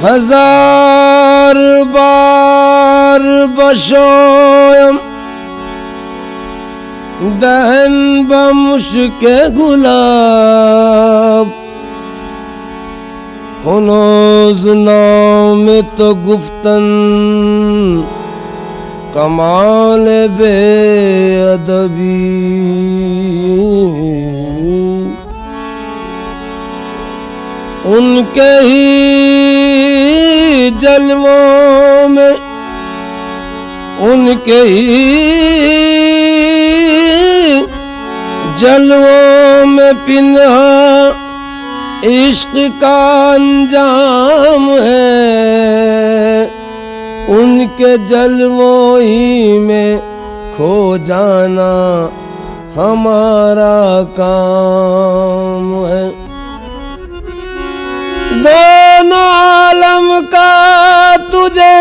हजार बार बशोयम दहन बमुश्के गुलाब हुनोज नाम तो गुफ्तन कमाल बेअदबी उनके ही जलवों में उनके ही जलवों में पिन्हा इश्क का अंजाम है उनके जलवों ही में खो जाना हमारा काम है। दोनों आलम का तुझे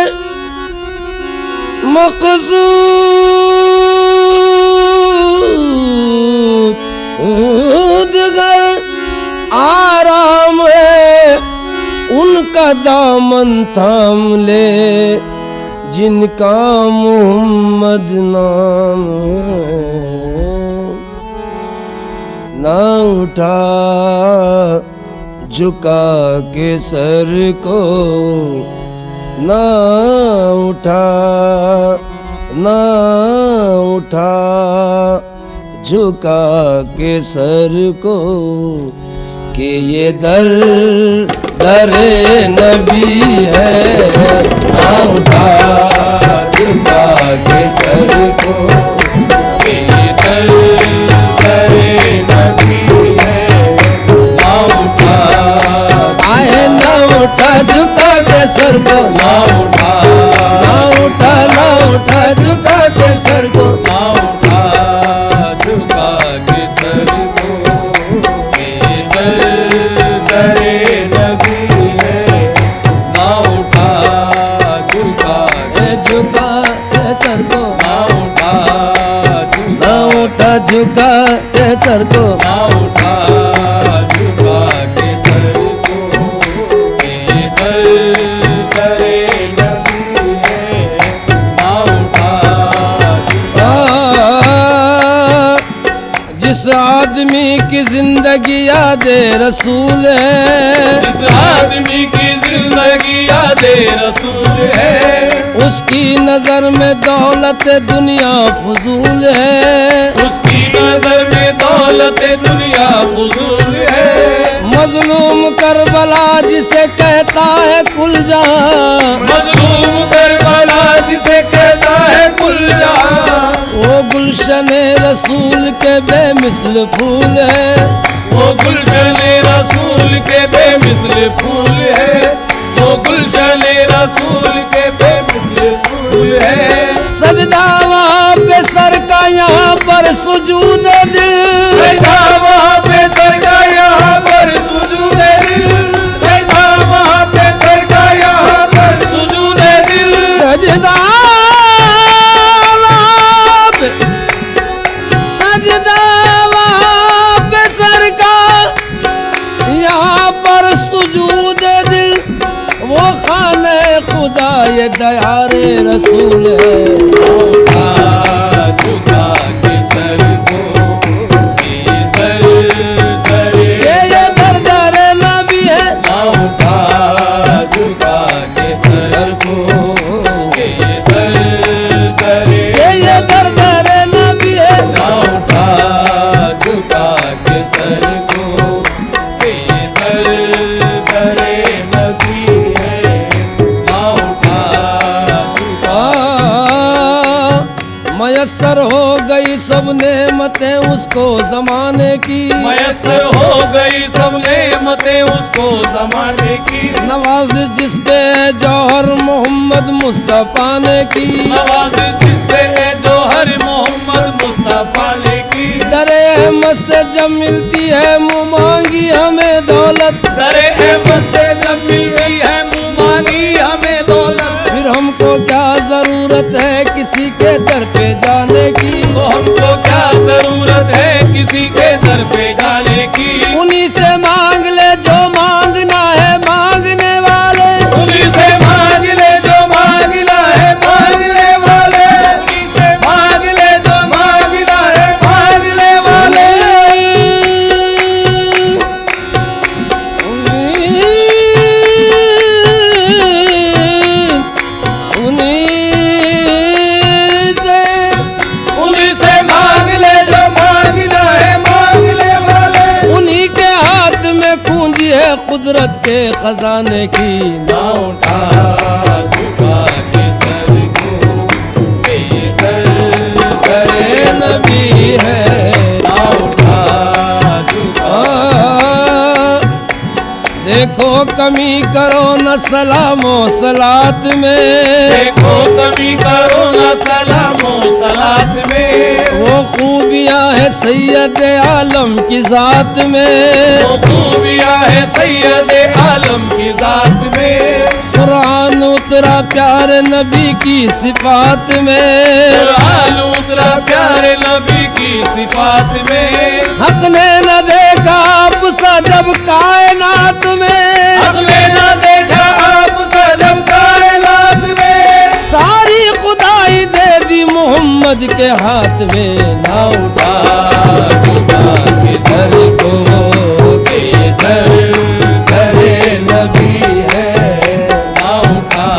मक़सूद गर आराम है उनका दामन थाम ले जिनका मोहम्मद नाम है। ना उठा झुका के सर को ना उठा झुका के सर को कि ये दर नबी है। ना उठा झुका के सर को कि ये दर नबी है। ना उठा झुका के सर को ना उठा झुका के सर को ना उठा झुका के सर को दरे नबी है। ना उठा झुका के सर को ना उठा झुका के सर को ना उठा झुका के सर जिस आदमी की जिंदगी यादे रसूल है जिस आदमी की जिंदगी यादे रसूल है उसकी नजर में दौलत दुनिया फजूल है उसकी नजर में दौलत दुनिया फजूल है। मजलूम करबला जिसे कहता है कुल जहां मजलूम करबला जिसे कहता है कुल जहां वो गुलशने रसूल के बेमिसल फूल है वो गुलशने रसूल के बेमिसल फूल है वो गुलशने रसूल के बेमिसल फूल है। सजदा वहाँ पे सर का यहाँ पर सुजूद दिल सजदा वहाँ पे सर का यहाँ पर सुजूद दिल सजदा वहाँ पे सर का यहाँ पर सुजूद दिल सजदा खुदा ये दयारे रसूल है। उठा झुका के सर को ये दर नबी है। उठा झुका के सर को मयस्सर हो गई सब नेमतें उसको जमाने की, मयस्सर हो गई सब नेमतें उसको जमाने की। नवाज जिस पे जौहर मोहम्मद मुस्तफा ने की, नवाज जिस पे है जौहर मोहम्मद मुस्तफा ने की। दरे अहमद से जब मिलती है मुँह मांगी हमें दौलत, दरे अहमद से जब मिलती है मुँह मांगी हमें दौलत, फिर हमको क्या जरूरत है किसी के दर पे जाने की। तो हमको क्या जरूरत है किसी के दर पे जाने की। उन्हीं से मांग ले जो मांगना है मांगने वाले, उन्हीं से मांग ले जो मांगना है मांगने वाले, उन्हीं से मांग ले जो मांगना है मांगने वाले। उन्हीं से मांग ले जो मांगना है मांगने वाले। उन्हीं के हाथ में पूंजी है कुदरत के खजाने की। ना उठा झुका के सर को बेदर करे नबी है, ना उठा झुका। देखो कमी करो न सलामो सलात में, देखो कभी करो ना सलामो सलात में। वो खूबियाँ है सैयद आलम की जात में, वो खूबियाँ है सैयद आलम की जात में। कुरान उतरा प्यारे नबी की सिफात में, कुरान उतरा प्यारे नबी की सिफात में। हक ने न देखा आप सा जब कायनात में, हमने ना देखा आप सा जब कायनात में। सारी खुदाई दे दी मोहम्मद के हाथ में। ना उठा झुका के सर को बेदर करे नबी है, ना उठा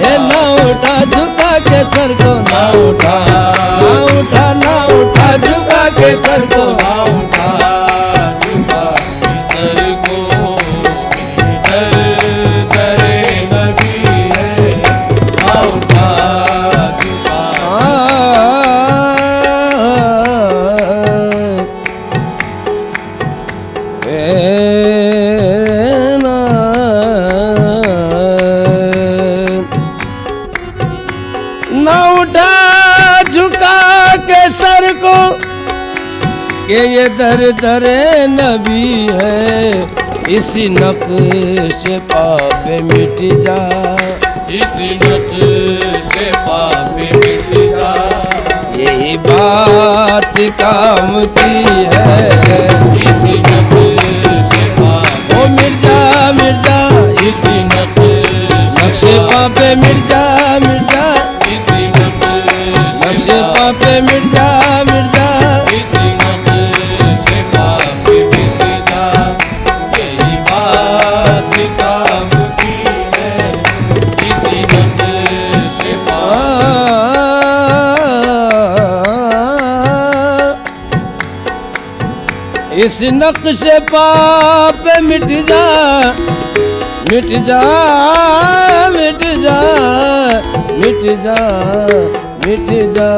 ए ना उठा झुका के सर को, ना उठा ना उठा ना उठा झुका के सर को। ना उठा झुका के सर को बेदर करे नबी है। ना उठा झुका ना उठा झुका के सर को कि ये दर दरे नबी है, इसी नक्श पाप मिट जा। इसी नक्शे पापे मिट जा। यही बात काम की है, इसी नक्शे पापे ओ मिर्जा मिर्जा इसी नक्शे पापे मिर्जा मिर्जा, इसी नक्शे पापे मिर्जा मिर्जा। इसी नक्शे पापे मिट जा। यही बात काम की है। इसी नक्शे इस नक्शे पाप मिट जा मिट जा मिट जा मिट जा मिट जा।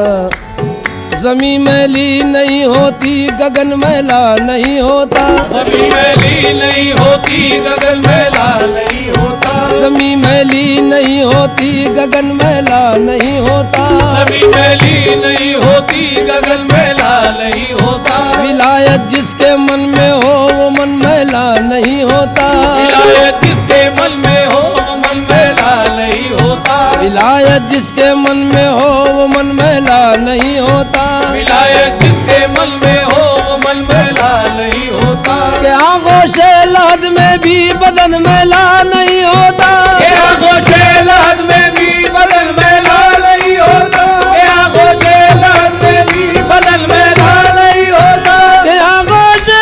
जमी मैली नहीं होती गगन मैला नहीं होता, जमी मैली नहीं होती गगन मैला नहीं होता। जमी मैली नहीं होती गगन मैला नहीं होता। जमी मैली नहीं होती गगन मैला नहीं होता। विलायत जिसके मन में हो वो मन मैला नहीं होता। विलायत जिसके मन में हो वो मन मैला नहीं होता। विलायत जिसके मन में हो वो मन मैला नहीं होता। विलायत जिसके मन में हो वो मन मैला नहीं होता। के आगोशे लाद में भी बदन मैला नहीं होता। के आगोशे लाद में भी बदन मैला नहीं होता। के आगोशे लाद में भी बदन मैला नहीं होता। के आगोशे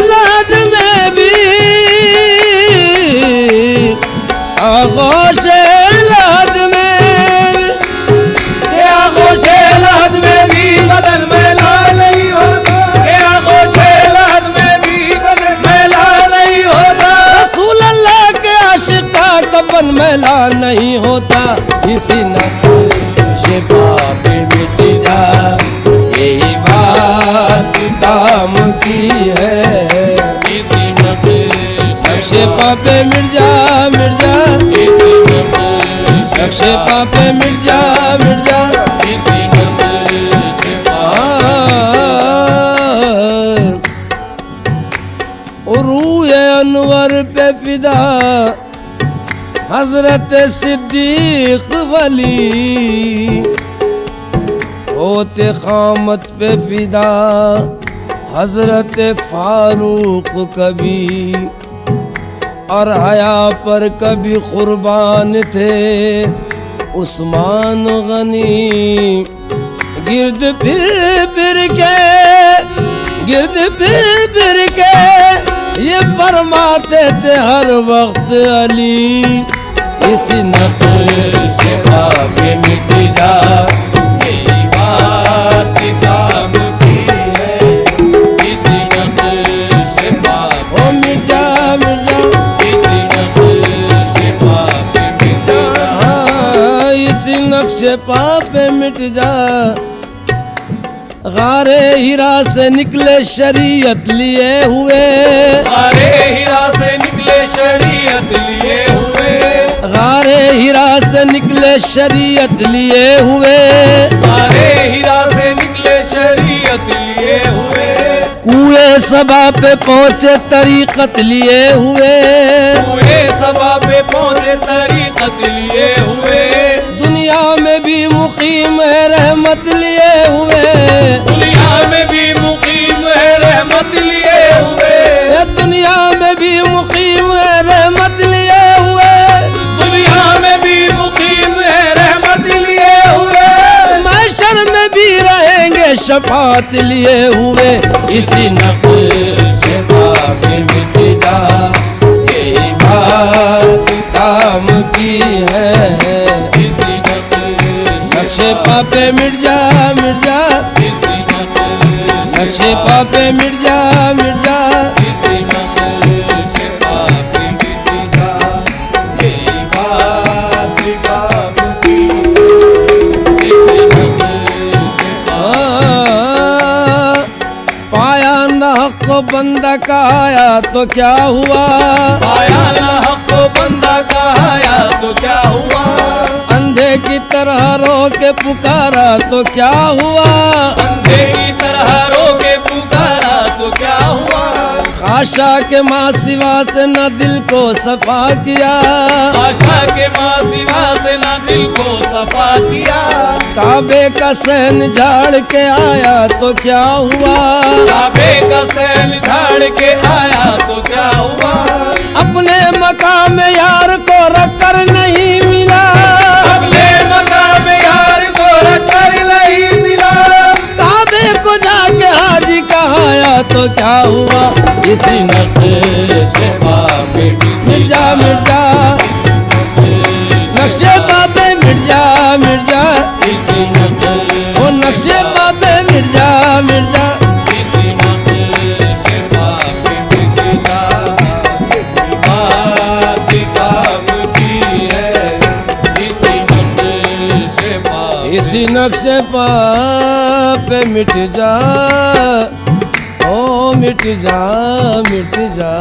लाद में भी आगोशे लाद में के आगोशे लाद में भी बदन मैला नहीं होता। के आगोशे लाद में भी बदन मैला नहीं होता। रसूल अल्लाह के आशिक का कफन मैला नहीं होता, इसी नक्शे पा पे मिट जा, यही बात काम की है। इसी नक्शे पा पे मिट जा, मिट जा, नक्शे पा पे मिट जा, मिट जा। रूए अनवर पे फिदा हजरत सिद्दीक वली, होते क़यामत पे फिदा हजरत फारूक कभी, और हया पर कभी कुर्बान थे उस्मान गनी। गिरद फिर के, गिरद फिर के ये फरमाते थे हर वक्त अली, इसी नक्शे पा पे मिट जा, यही बात काम की है। इसी नक्शे पा ओ मिट जा, मिट जा, इसी नक्शे पा पे मिट जा। हाँ, इसी नक्शे पा पे मिट जा। गारे हीरा से निकले शरीयत लिए हुए, गारे हीरा से निकले शरीयत लिए हुए, गारे हीरा से निकले शरीयत लिए हुए, गारे हीरा से निकले शरीयत लिए हुए, कुए सबा पे पहुँचे तरीकत लिए हुए, कुए सबा पे पहुँचे तरीकत लिए हुए, दुनिया में भी मुकीम है रहमत लिए हुए, दुनिया में भी मुकीम है रहमत लिए हुए, दुनिया में भी मुकीम है रहमत लिए हुए, दुनिया में भी मुकीम है रहमत लिए हुए, महशर में भी रहेंगे शफात लिए हुए, इसी नक्शे पा पे मिट जा, यही बात काम की है। इसी नक्शे पा पे मिट जा, मिट जा, इसी नक्शे पा पे मिट जा, मिट जा। इसी नक्शे पा पे मिट जा, यही बात काम की। इसी नक्शे पा पाया न हक को बंदा कहाया तो क्या हुआ, पाया ना हक को बंदा कहाया तो क्या हुआ, अंधे की तरह रो के पुकारा तो क्या हुआ, अंधे की तरह रो के पुकारा तो क्या हुआ, खाशा के माँ सिवा से न दिल को सफा किया, आशा के माँ सिवा से ना दिल को सफा किया, काबे का सहन झाड़ के आया तो क्या हुआ, काबे का सैन झाड़ के आया तो क्या हुआ, अपने मकाम यार को रखकर नहीं मिला, अगले मकाम यार को रखकर नहीं मिला, काबे को जाके हाजी कहाया तो क्या हुआ, इसी नक्शे पा पे मिट जा, मिट जा, नक्शे पा पे मिट जा, मिट जा, इसी ओ नक्शे पा पे मिट जा, मिट जा। इसी नक्शे पा पे मिट जा, बात काम की है। इसी नक्शे पा इसी नक्शे पा पे मिट जा, ओ मिट जा, मिट जा।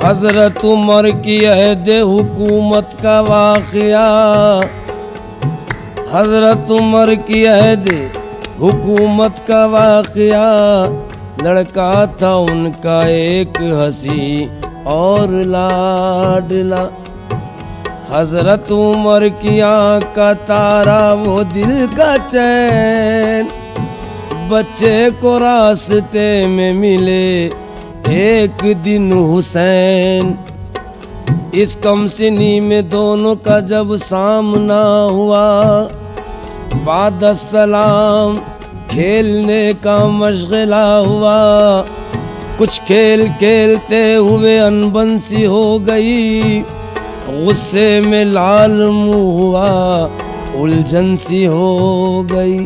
हजरत उमर की अहद हुकूमत का वाक़या, हजरत उमर की अहद हुकूमत का वाक़या, लड़का था उनका एक हंसी और लाडला, हजरत उमर की आँख का तारा वो दिल का चैन, बच्चे को रास्ते में मिले एक दिन हुसैन, इस कमसिनी में दोनों का जब सामना हुआ, बाद सलाम खेलने का मशगला हुआ, कुछ खेल खेलते हुए अनबंसी हो गई, गुस्से में लाल मुंह हुआ, उलझन सी हो गई।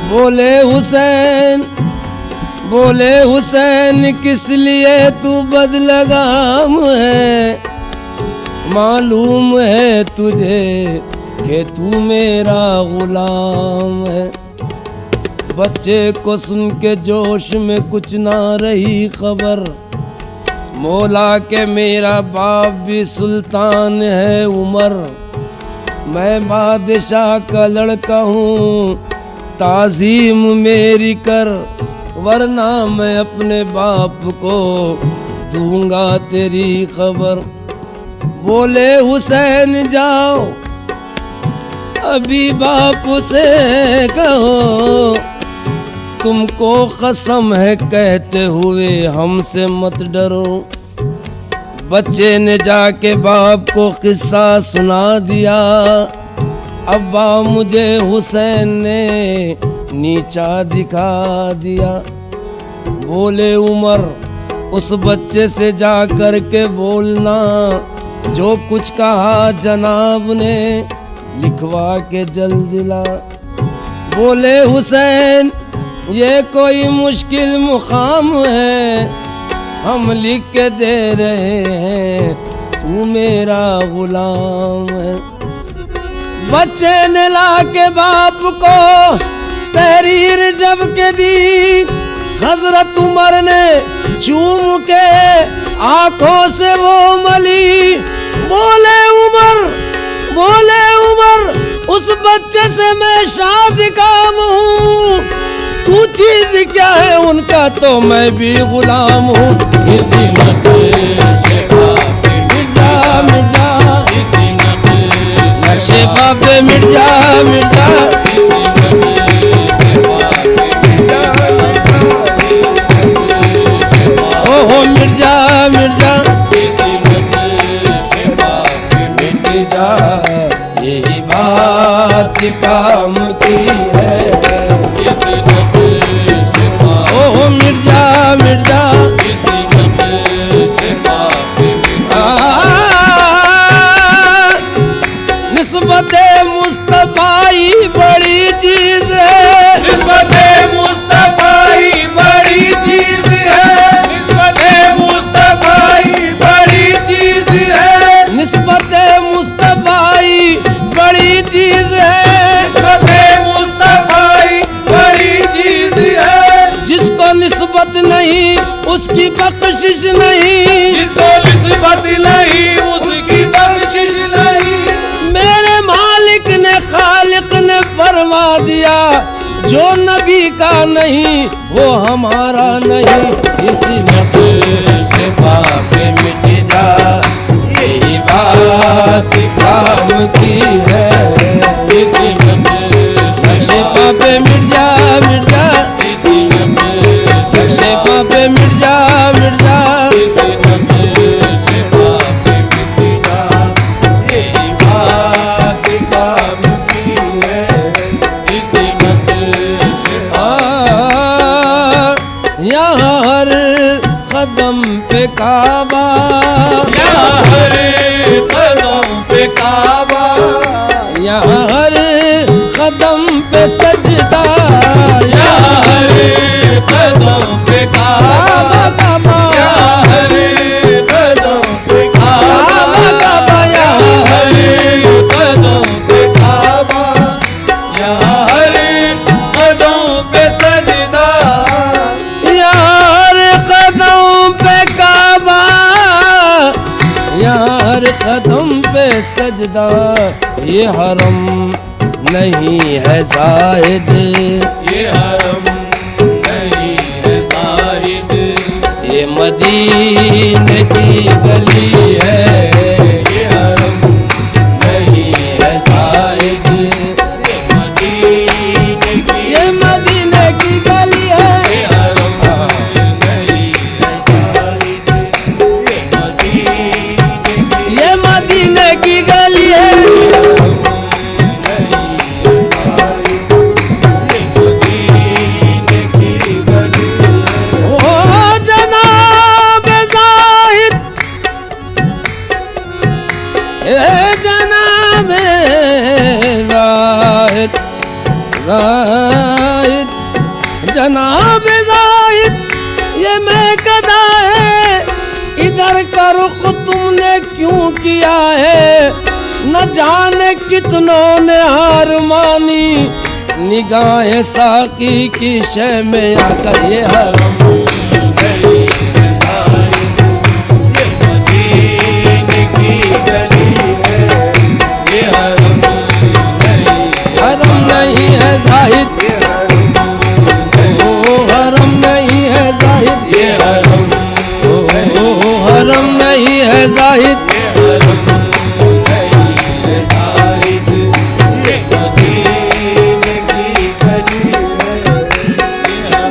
बोले हुसैन बोले हुसैन किस लिए तू बदलगाम है, मालूम है तुझे कि तू मेरा गुलाम है। बच्चे को सुन के जोश में कुछ ना रही खबर, मौला के मेरा बाप भी सुल्तान है उमर। मैं बादशाह का लड़का हूँ, ताज़ीम मेरी कर, वरना मैं अपने बाप को दूंगा तेरी खबर। बोले हुसैन जाओ अभी बाप से कहो, तुमको कसम है कहते हुए हमसे मत डरो। बच्चे ने जाके बाप को किस्सा सुना दिया, अब्बा मुझे हुसैन ने नीचा दिखा दिया। बोले उमर उस बच्चे से जा कर के बोलना, जो कुछ कहा जनाब ने लिखवा के जल्दी ला। बोले हुसैन ये कोई मुश्किल मुकाम है, हम लिख के दे रहे हैं, तू मेरा गुलाम है। बच्चे ने ला के बाप को तहरीर जब के दी, हजरत उमर ने चूम के आंखों से वो मली। बोले उमर उस बच्चे से मैं शादी काम हूँ, तू चीज क्या है उनका तो मैं भी गुलाम हूँ। इसी नक्शे पे मिर्जा मिर्जा, नक्शे पे मिर्जा मिर्जा, ओहो मिर्जा मिर्जा, मिट जा यही बात काम की है। ओहो मिर्जा मिर्जा, निस्बते मुस्तफाई बड़ी चीज है, निस्बते मुस्तफाई बड़ी चीज है, निस्बते मुस्तफाई बड़ी चीज है, निस्बते मुस्तफाई बड़ी चीज है, निस्बते मुस्तफाई बड़ी चीज है। जिसको निस्बत नहीं उसकी बख्शिश नहीं, जिसको निस्बत नहीं उसकी बख्शिश नहीं। मेरे मालिक ने खालिक ने फरमा दिया, जो नबी का नहीं वो हमारा नहीं। इसी नक्शे पे मिट जा यही बात काम की है। इसी नक्शे पे मिर्जा मिर्जा, इसी नक्शे पे मिर्जा मिर्जा, इसी नक्शे पे मिट जा यही बात काम की है। इसी नक्शे यहाँ हर कदम पे काबा, यहाँ हर कदम पे काबा, यहाँ हर कदम पे सजदा, यहाँ हर कदम पे काबा, काबा यहाँ हर कदम पे काबा, काबा यहाँ हर कदम पे काबा, यहाँ हर कदम पे सजदा, यार कदम पे काबा, यार कदम पे सजदा। ये हरम नहीं है जाहिद, ये हरम नहीं है जाहिद, ये मदीने की गली है। ये हरम नहीं है जाहिद, ये मदीने की, ये मदीने की गली है। ये हरम नहीं है जाहिद, ये मदीने की, ये मदीने की गली है। जनाब ज़ाहिद को तुमने क्यों किया है, न जाने कितनों ने हार मानी। निगाह साकी की शय में आकर ये हरम नहीं है जाहिद, ये मदीने की गली है, ये हरम नहीं है जाहिद, ओ हरम नहीं है जाहिद, ये हरम ओ हरम नहीं है जाहिद।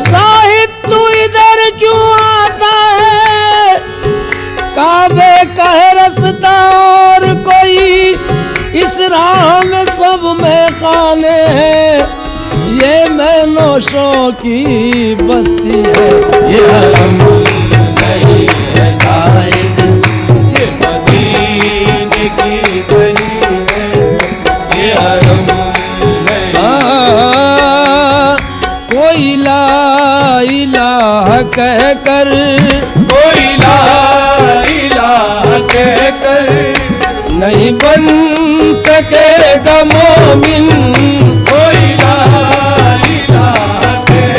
जाहिद तू इधर क्यों आता है, काबे का है रास्ता और कोई, इस राह में सब में खाने हैं, ये मैनोशों की बस्ती है। ये हरम नहीं है जाहिद, ये मदीने की गली है, ये हरम कोई ला इलाहा कहकर, कोई ला इलाहा कहकर नहीं बन सकेगा मोमिन। कोई ला इलाहा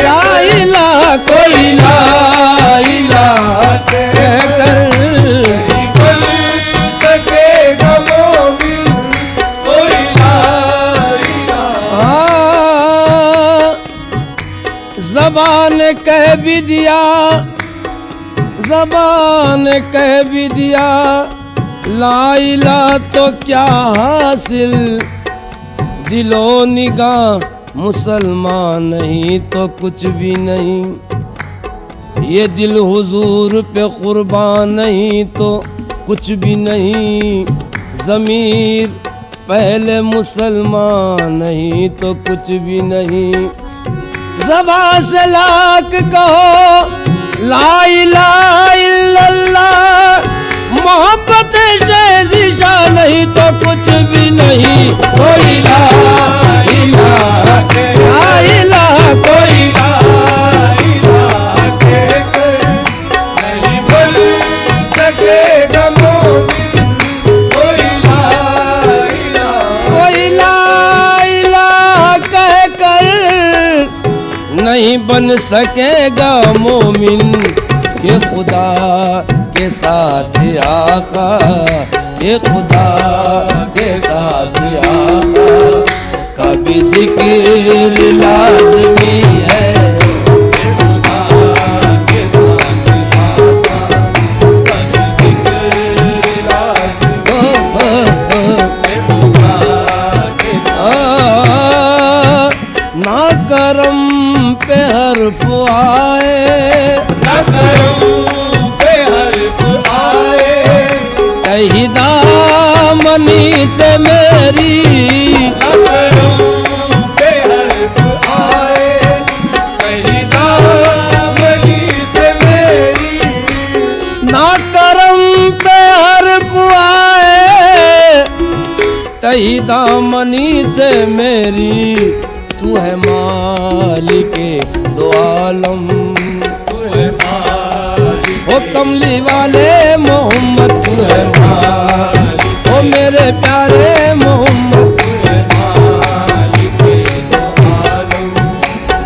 ला इलाहा कोई ला इलाहा कहकर नहीं बन सकेगा मोमिन, कोई ला इलाहा। ज़बान कह भी दिया, ज़बान कह भी दिया, ला इलाहा तो क्या हासिल, दिलो निगाह मुसलमान नहीं तो कुछ भी नहीं। ये दिल हुजूर पे कुर्बान नहीं तो कुछ भी नहीं। ज़मीर पहले मुसलमान नहीं तो कुछ भी नहीं। ज़बान से लाख कहो ला इलाहा इल्लल्लाह, मोहब्बत शेज़िशा नहीं तो कुछ भी नहीं। कोई ला इलाहा ला इलाहा कोई ला इलाहा कहकर नहीं बन सकेगा मोमिन, कोई ला इलाहा। कोई ला इलाहा कहकर नहीं बन सकेगा मोमिन। ये खुदा के साथ आका, ये खुदा के साथ आका का भी जिक्र लाज़मी है। खुदा के साथ आका का भी जिक्र लाज़मी है, खुदा के ना करम पे हर्फ आए, ना करम पे हर्फ आए, कहीं दामनी से मेरी, ना करम पे हर्फ आए, कहीं दामनी से मेरी। ना करम पे हर्फ आए, कहीं दामनी से मेरी। तू है मालिके दो आलम, तू है मालिक ओ कमली वाले मोहम्मद, तू है मालिक, ओ मेरे प्यारे मोहम्मद, तू है मालिक दो आलम,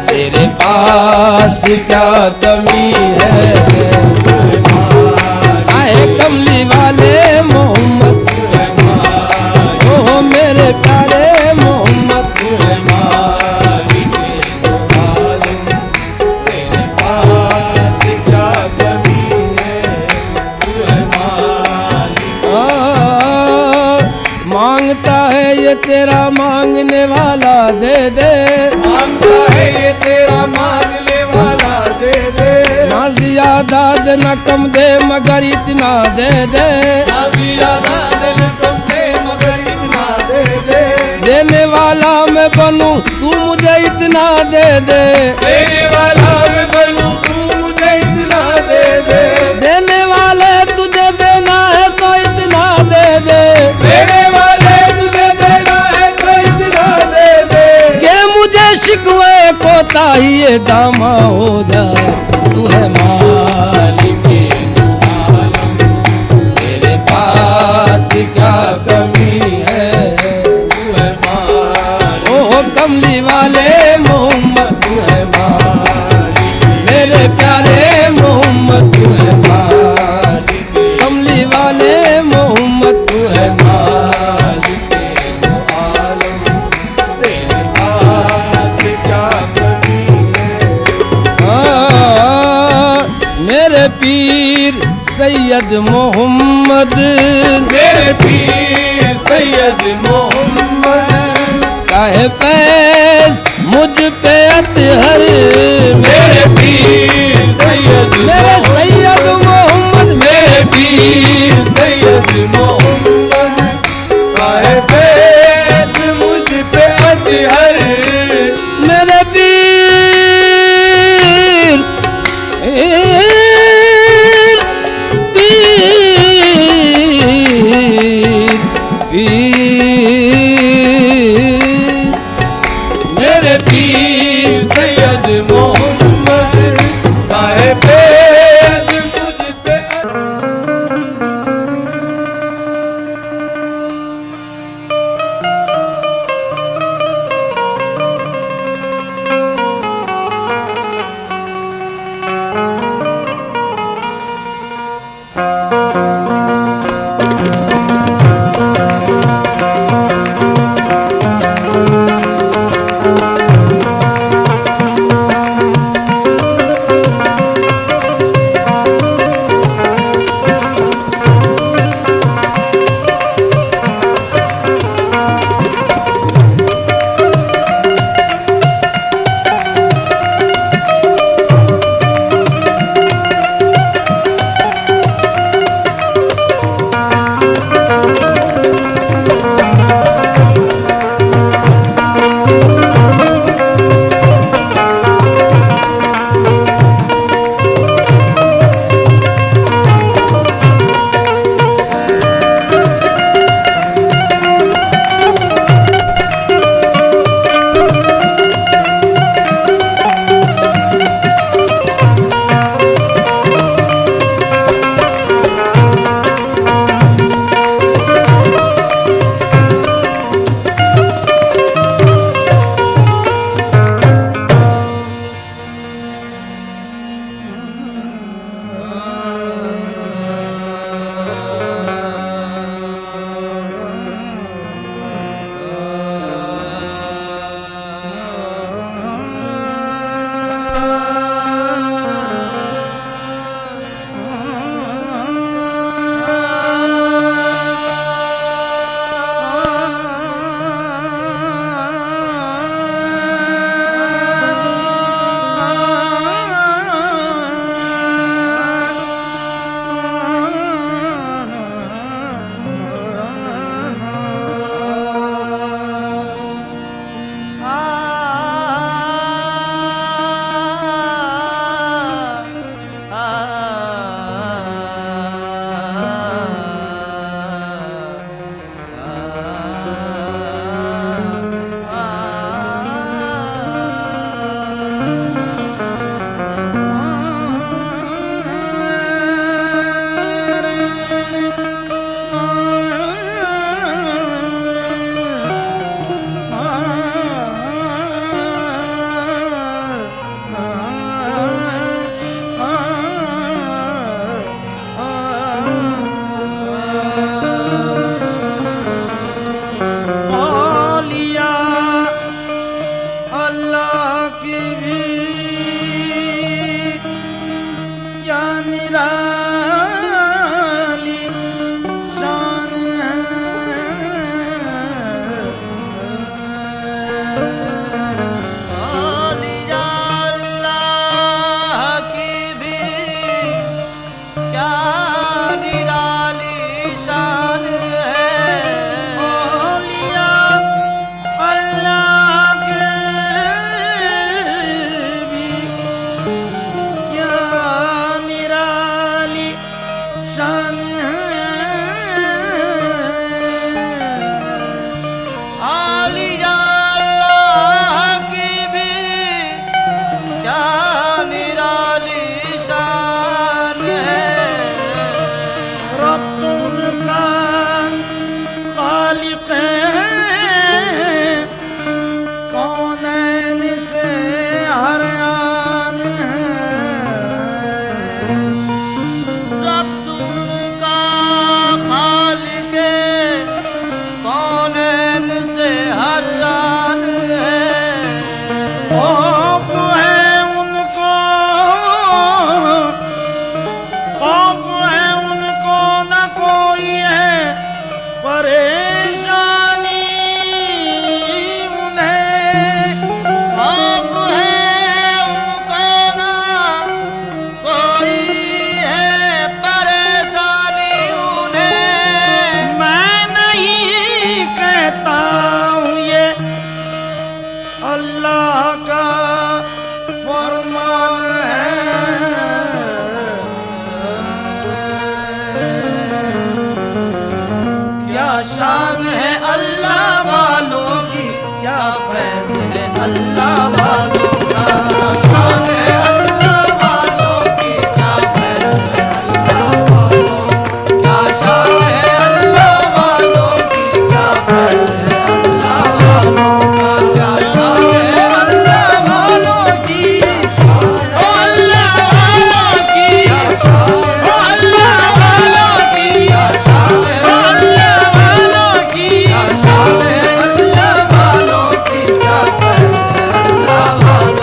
तेरे पास क्या कमी है। तू है मालिक, आए कमली वाले मोहम्मद, तू है मालिक, ओ मेरे प्यारे मोहम्मद, तू है मालिक दो आलम, तेरे पास क्या कमी है, तू है मालिक। मांगता है ये तेरा मांगने वाला दे दे, मांगता है ये तेरा मांगने वाला दे दे, ना ज्यादा दे ना कम दे मगर इतना दे दे। ना ज्यादा दे ना कम दे मगर इतना दे दे, देने वाला मैं बनूं तू मुझे इतना दे दे। देने वाला मैं बनूं तू मुझे इतना दे दे, देने वाले तुझे देना है तो इतना दे दे। देने वाले तुझे देना है तो इतना दे दे, के मुझे शिकवे कोताही ये दामा हो जाए। तू है मालिक मालिक दो आलम, तेरे सैयद मोहम्मद, मेरे पीर सैयद मोहम्मद, काहे फैज मुझ पे अतहर, मेरे पीर सैयद मेरे सैयद मोहम्मद, मेरे पीर सैयद मोहम्मद, काहे फैज मुझ पे अतहर, मेरे पीर मेरे पीर सैयद मोहम्मद, काहे फैज मुझ पे शान है अल्लाह वालों की, क्या फैज़ है अल्लाह वालों का। शान है अल्लाह वालों की, क्या फैज़ है अल्लाह वालों, क्या शान है अल्लाह वालों की, क्या फैज़ है अल्लाह वालों का, क्या शान है अल्लाह वालों की, अल्लाह वालों की, अल्लाह वालों की, अल्लाह वालों की, शान है अल्लाह वालों की, क्या फैज़ है अल्लाह वालों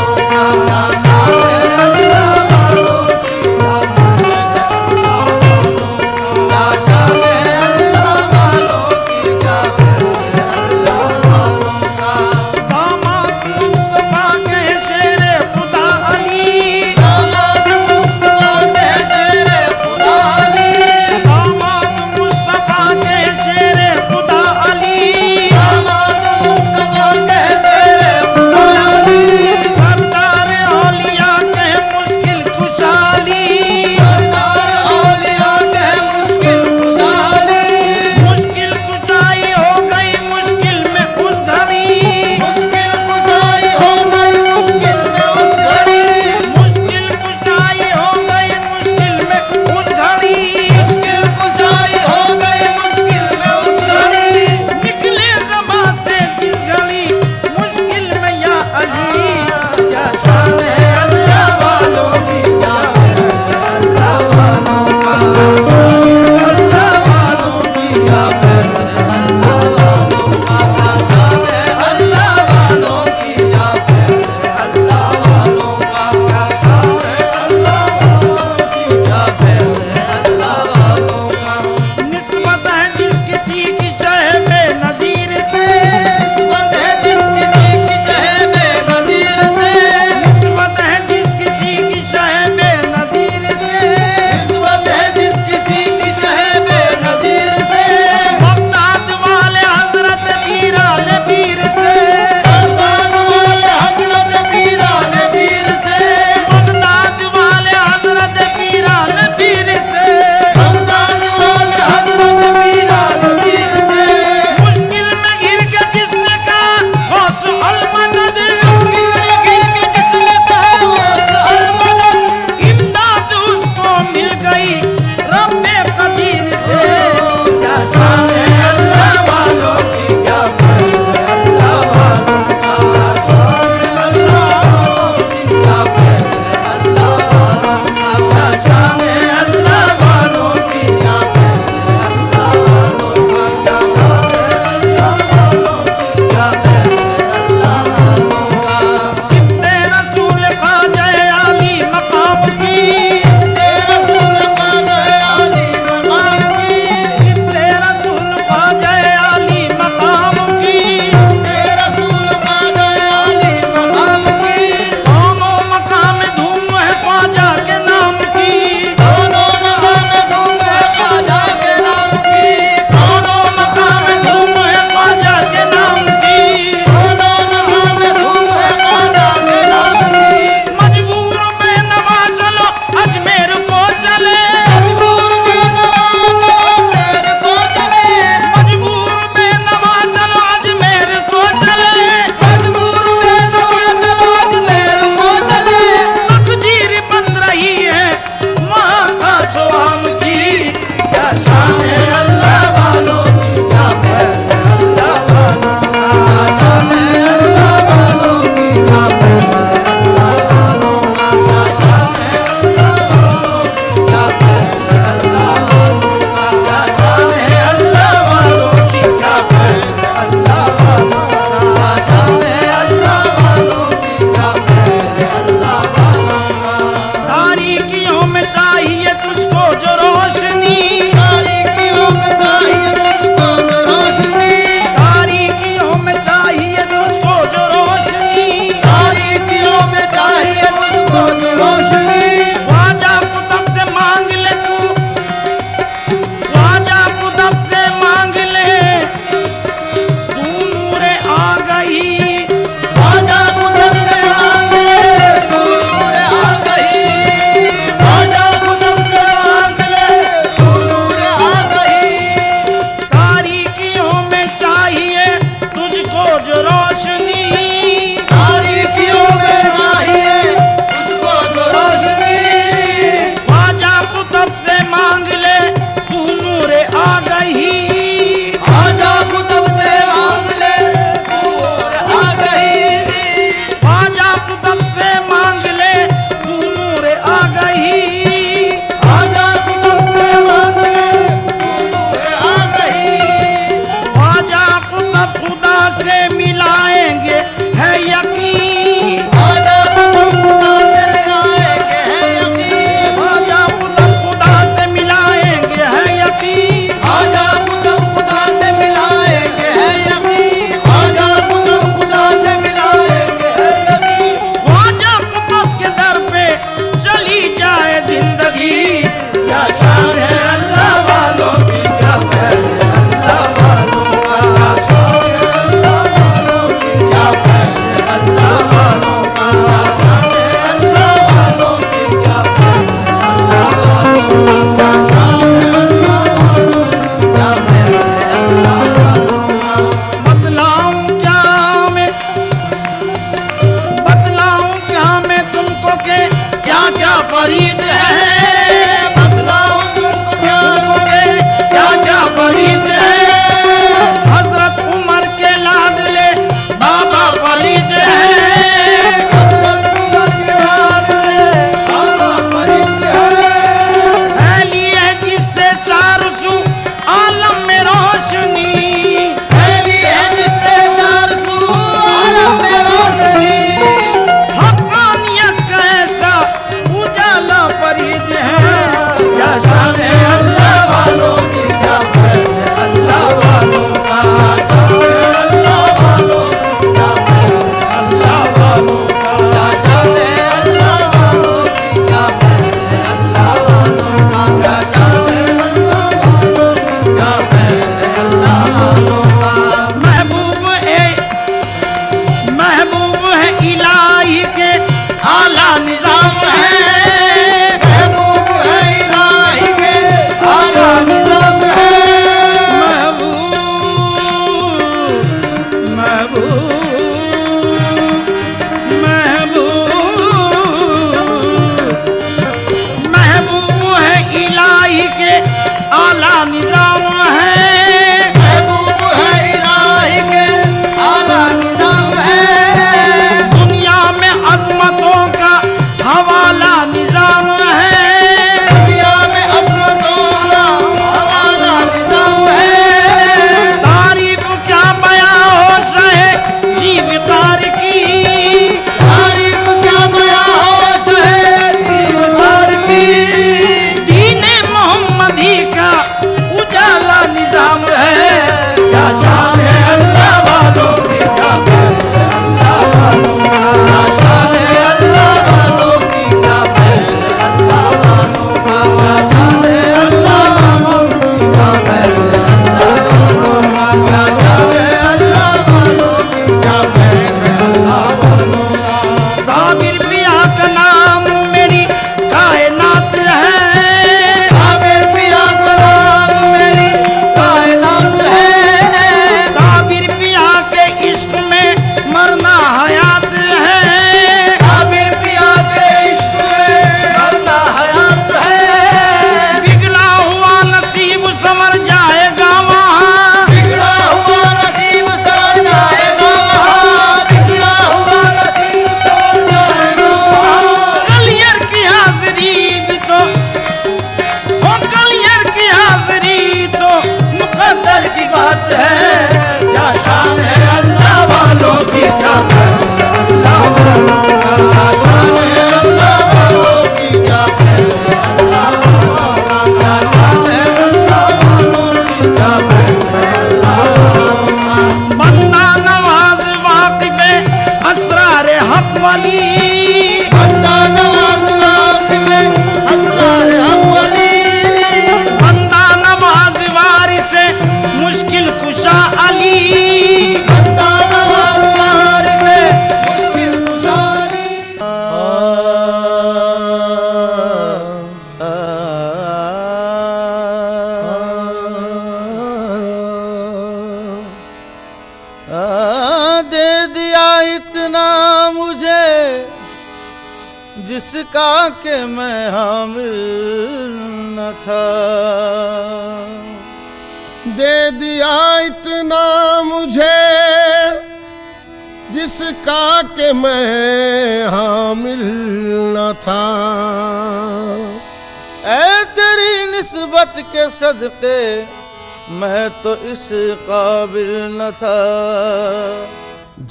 शान है अल्लाह वालों की, क्या फैज़ है अल्लाह वालों का, शान है अल्लाह वालों की, क्या फैज़ है अल्लाह वालों का, शान है अल्लाह वालों की, क्या फैज़ है अल्लाह वालों का, शान है अल्लाह वालों की, क्या फैज़ है अल्लाह वालों का। बतलाऊं क्या मैं तुमको के क्या क्या फरीद है, बतलाऊं तुमको के क्या क्या फरीद है। हजरत उमर के लाडले बाबा फरीद है, हजरत उमर के लाडले बाबा फरीद है। फैली है जिससे चारों सू आलम में रोशनी, फैली है जिससे चारों सू आलम में रोशनी। हक़ानियत का ऐसा उजाला फरीद है, क्या शान है अल्लाह वालों की, क्या फैज़ है अल्लाह वालों का, शान है अल्लाह वालों की, क्या फैज़ है अल्लाह वालों का, शान है अल्लाह वालों की, क्या फैज़ है अल्लाह वालों का, शान है अल्लाह वालों की, क्या फैज़ है अल्लाह वालों का। महबूब है इलाही के आला निजाम है, महबूब है इलाही के आला निजाम है। महबूब है इलाही के आला निजाम है, महबूब है इलाही के आला निजाम है। दुनिया में अज़मतों का हवाला निजाम है, दुनिया में अज़मतों का हवाला निजाम है। तारीफ क्या बयां हो रहे ज़ीवकार की, तारीफ क्या बयां हो रहे ज़ीवकार की। दीने मोहम्मदी का उजाला निजाम है, क्या शान है अल्लाह वालों की, क्या फैज़ है अल्लाह वालों का, शान है अल्लाह वालों की, क्या फैज़ है अल्लाह वालों का, शान है अल्लाह वालों की, क्या फैज़ है अल्लाह वालों का, शान है अल्लाह वालों की, क्या फैज़ है अल्लाह वालों का। साबिर पिया का नाम मेरी कायनात है, साबिर पिया का नाम मेरी कायनात है। साबिर पिया के इश्क में मरना हयात है, साबिर पिया के इश्क में मरना हयात है। बिगड़ा हुआ नसीब संवर जाएगा वहाँ, बिगड़ा हुआ नसीब संवर जाएगा वहाँ, बिगड़ा हुआ नसीब संवर जाएगा वहाँ। कलियर की हाज़िरी भी तो वो कलियर की हाज़िरी तो मुक़द्दर की बात है, क्या शान है अल्लाह वालों की, क्या फैज़ है अल्लाह वालों का, शान है अल्लाह वालों की, क्या फैज़ है अल्लाह वालों का, शान है अल्लाह वालों की, क्या फैज़ है अल्लाह वालों का। बंदा नवाज वाक़िफ़े असरार हक़ वली, बंदा नवाज वाक़िफ़े असरार हक़ वली। बंदा नवाज वारिसे मुश्किल कुशा अली, बंदा नवाज वारिसे मुश्किल कुशा अली। दे दिया इतना मुझे जिसका के मैं हामिल न था, दे दिया इतना मुझे जिसका के मैं हामिल न था। ऐ तेरी निस्बत के सदके मैं तो इस काबिल न था।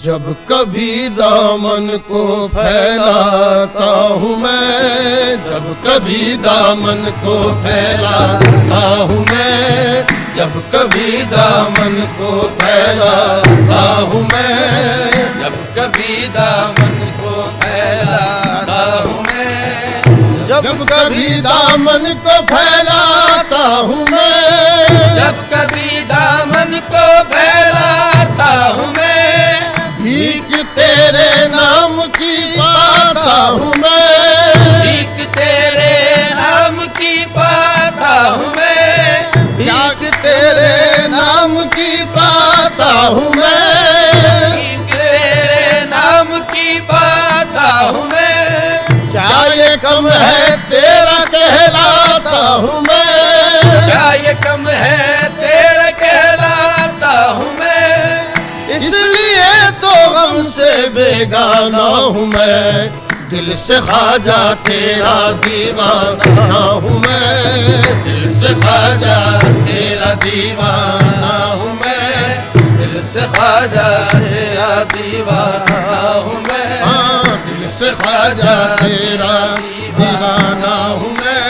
जब कभी दामन को फैलाता हूँ मैं, जब कभी दामन को फैलाता हूँ मैं, जब कभी दामन को फैलाता हूँ मैं, जब कभी दामन को फैलाता हूँ मैं, जब कभी दामन को फैला जब कभी दामन को फैलाता हूँ मैं, भीख तेरे नाम की पाता हूँ मैं, भीख तेरे नाम की पाता हूँ मैं, भीख तेरे नाम की पाता हूँ मैं, भीख तेरे नाम की पाता हूँ मैं। क्या ये कम है तेरा कहलाता हूँ मैं, क्या ये कम है तेरा कहलाता हूँ मैं, इसलिए तो गम से बेगाना हूँ मैं, दिल से ख्वाजा तेरा दीवाना हूँ मैं, दिल से ख्वाजा तेरा दीवाना हूँ मैं, दिल से ख्वाजा तेरा दीवाना हूँ मैं, हाँ दिल से ख्वाजा तेरा दीवाना हूँ मैं,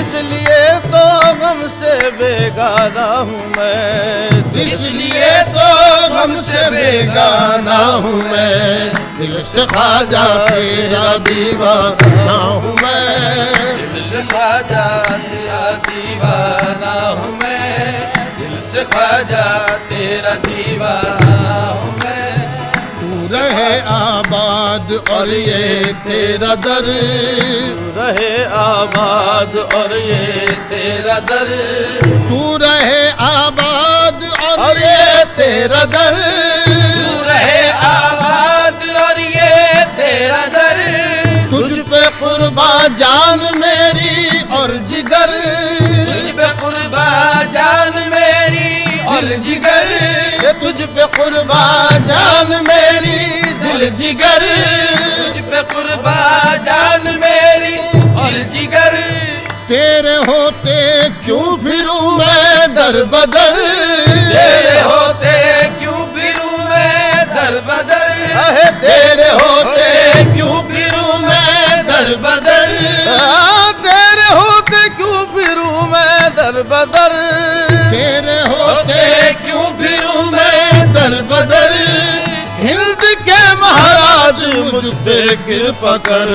इसलिए तो गम से बेगाना हूँ मैं, इसलिए तो गम से बेगाना हूँ मैं, दिल से ख्वाजा तेरा दीवाना हूँ मैं, दिल से ख्वाजा तेरा दीवाना हूँ मैं, दिल से ख्वाजा तेरा दीवाना हूँ मैं। तू रहे आबाद और ये तेरा दर, रहे आबाद और ये तेरा दर, तू रहे आबाद और ये तेरा दर, तू रहे आबाद और ये तेरा दर, तुझ पे कुर्बा जान मेरी और जिगर, तुझ पे कुर्बा जान मेरी और जिगर, ये तुझ पे कुर्बा जान मेरी दिल जिगर, तुझ पे कुर्बा जान मेरी और जिगर, तेरे होते क्यों फिरूं मैं दर बदर, तेरे होते क्यों फिरूं मैं दर बदर, तेरे होते क्यों फिरूं मैं दर बदर, तेरे होते क्यों फिरूं मैं दर बदर, तेरे होते क्यों फिरूं मैं दर बदर, हिंद के महाराज मुझ पे कृपा कर,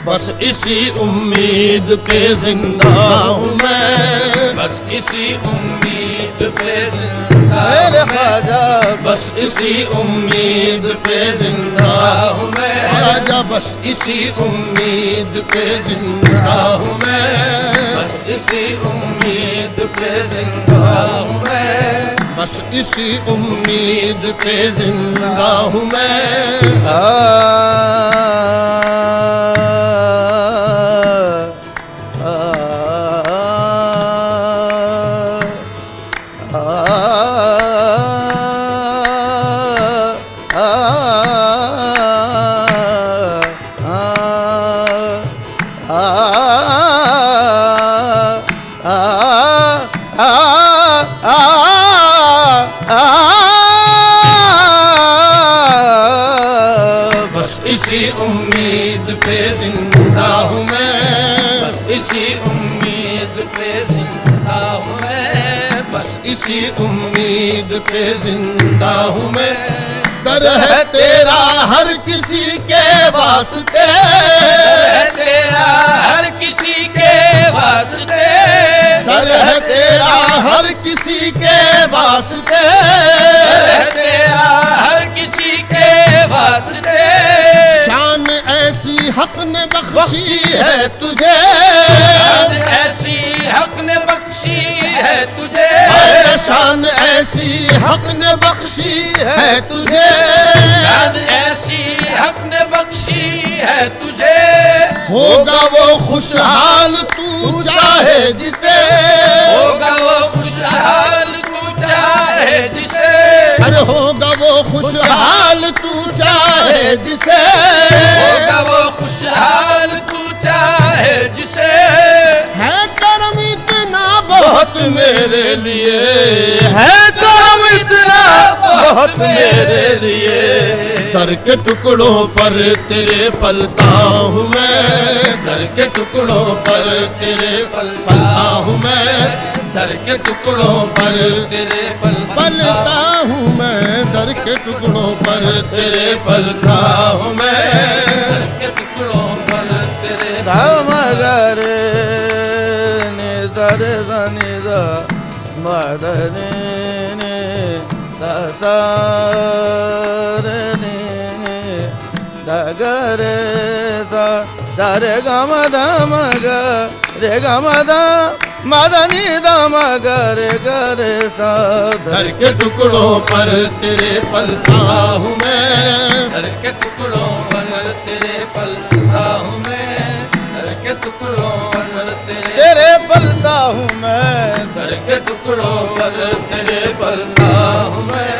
बस इसी उम्मीद पे जिंदा हूँ मैं, बस इसी उम्मीद पे जिंदा हूँ मैं, बस इसी उम्मीद पे जिंदा हूँ मैं, आजा, बस इसी उम्मीद पे जिंदा हूँ मैं, बस इसी उम्मीद पे जिंदा हूँ मैं, बस इसी उम्मीद पे जिंदा हूँ मैं। बस इसी उम्मीद पे जिंदा हूँ मैं, बस इसी उम्मीद पे जिंदा हूँ मैं, बस इसी उम्मीद पे जिंदा हूँ मैं, दर है तेरा हर किसी के वास्ते, है तेरा हर किसी के वास्ते, दर है तेरा हर किसी के वास्ते, है तेरा हर किसी के वास्ते, शान ऐसी हक ने बख्शी है तुझे, शान ऐसी हक ने बख्शी है तुझे, शान ऐसी हक ने बख्शी है तुझे, शान ऐसी हक ने बख्शी है तुझे, होगा वो खुशहाल तू चाहे जिसे, होगा वो खुशहाल तू चाहे जिसे, अरे होगा वो खुशहाल तू चाहे जिसे, होगा वो खुशहाल तू चाहे जिसे, है करम इतना बहुत मेरे लिए, है करम इतना बहुत मेरे लिए, दर के टुकड़ों पर तेरे पलता हूँ मैं, दर के टुकड़ों पर तेरे पलता हूँ मैं, दर के टुकड़ों पर तेरे पलता हूँ मैं, दर के टुकड़ों पर तेरे पलता हूँ मैं, के टुकड़ों पर तेरे मगर ने दर दनि दा मदनी ने दसा रे नी दगरे सा सारे गम दम ग रे गम द मदनी दम गरे गरे सा घर के टुकड़ों पर तेरे पलता हूँ मैं, घर के टुकड़ों पर तेरे पलता हूँ मैं, घर के टुकड़ों पर तेरे पलता हूँ मैं, घर के टुकड़ों पर तेरे पलता हूँ मैं।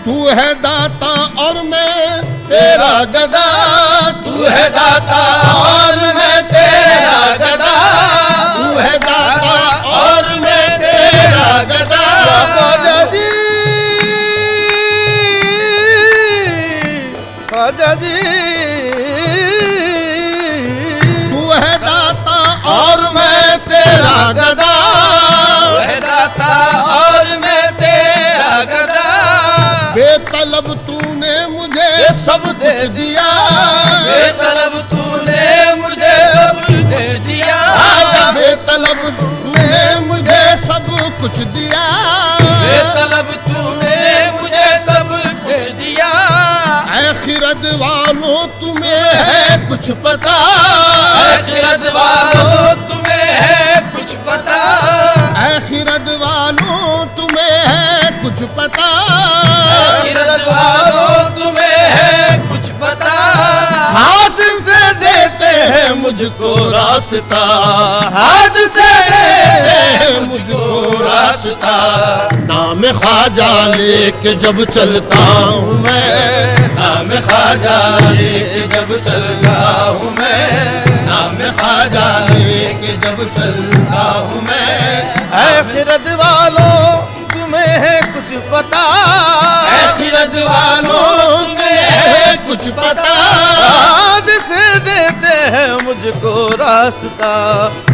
तू है दाता और मैं तेरा गदा, तू है दाता और मैं तेरा गदा, तू है दाता और मैं तेरा गदा। ख्वाजा जी, ख्वाजा जी, तू है दाता और मैं तेरा गदा, तू है दाता और मैं तेरा गदा। बेतलब तूने मुझे सब दे दिया, बेतलब तूने मुझे सब कुछ दिया, बेतलब तूने मुझे सब कुछ दिया, बेतलब तूने मुझे सब कुछ दिया। आखिरत वालों तुम्हें है कुछ पता, आखिरत वालों तुम्हें है कुछ पता, आखिरत वालों तुम्हें है कुछ पता, आखिरत वालों तुम्हें है कुछ पता। हाथ से देते हैं मुझको रास्ता, हाथ से देते हैं मुझको रास्ता। नाम ख्वाजा लेके जब चलता हूँ मैं, नाम ख्वाजा लेके जब चलता हूँ मैं, नाम ख्वाजा लेके जब चलता हूँ मैं। आखिरत वालों तुम्हें है कुछ पता, आखिरत वालों तुम्हें है कुछ पता, हाथ से देते हैं मुझको रास्ता।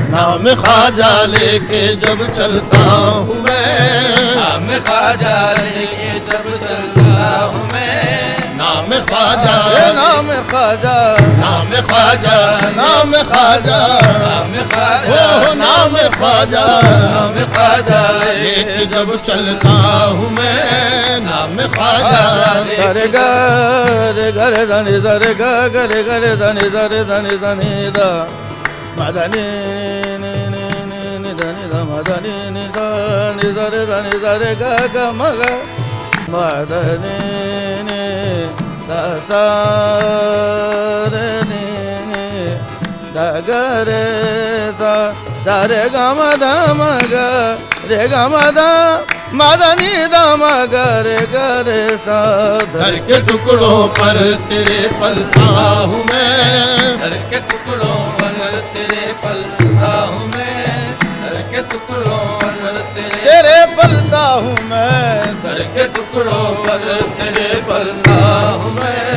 नाम ख्वाजा लेके जब चलता हूँ मैं, नाम ख्वाजा लेके जब चलता हूँ मैं, नाम ख्वाजा, नाम ख्वाजा, नाम ख्वाजा, नाम ख्वाजा, नाम ख्वाजा, ओ नाम ख्वाजा, नाम ख्वाजा लेके जब चलता हूँ मैं, नाम ख्वाजा। सरे ग रे ग रे धनी सरे ग ग रे ग रे धनी सरे धनी धनी द मदनी नि नि नि नि धनी ध मदनी नि धनी सरे धनी सरे ग ग म ग मदनी नि द सा रे नि नि द ग रे सा सारे ग म ध म ग रे ग म ध मदनी दम गरे गरे सा। घर के टुकड़ों पर तेरे पलता हूँ मैं, घर के टुकड़ों पर तेरे पलता हूँ मैं, घर के टुकड़ों पर तेरे पलता हूँ मैं, घर के टुकड़ों पर तेरे पलता हूँ मैं।